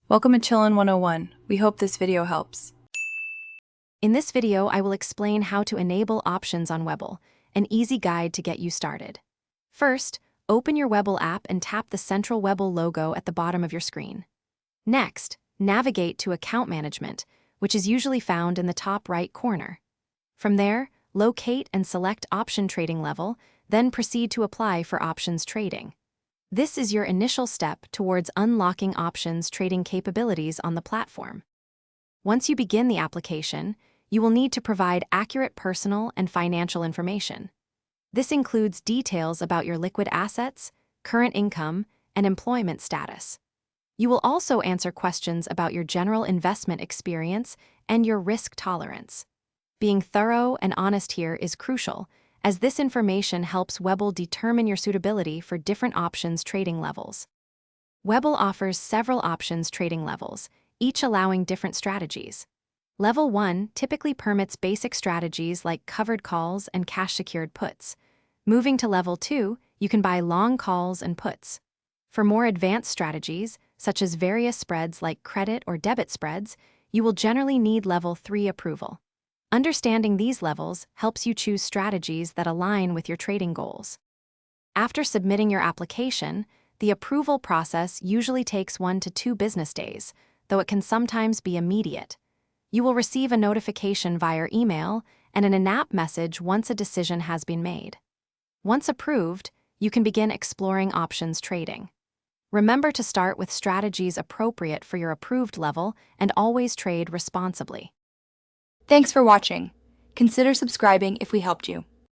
Welcome to Chillin' 101. We hope this video helps. In this video, I will explain how to enable options on Webull, an easy guide to get you started. First, open your Webull app and tap the central Webull logo at the bottom of your screen. Next, navigate to Account Management, which is usually found in the top right corner. From there, locate and select Option Trading Level, then proceed to apply for options trading. This is your initial step towards unlocking options trading capabilities on the platform. Once you begin the application, you will need to provide accurate personal and financial information. This includes details about your liquid assets, current income, and employment status. You will also answer questions about your general investment experience and your risk tolerance. Being thorough and honest here is crucial, as this information helps Webull determine your suitability for different options trading levels. Webull offers several options trading levels, each allowing different strategies. Level 1 typically permits basic strategies like covered calls and cash-secured puts. Moving to Level 2, you can buy long calls and puts. For more advanced strategies, such as various spreads like credit or debit spreads, you will generally need Level 3 approval. Understanding these levels helps you choose strategies that align with your trading goals. After submitting your application, the approval process usually takes 1 to 2 business days, though it can sometimes be immediate. You will receive a notification via email and an in-app message once a decision has been made. Once approved, you can begin exploring options trading. Remember to start with strategies appropriate for your approved level and always trade responsibly. Thanks for watching. Consider subscribing if we helped you.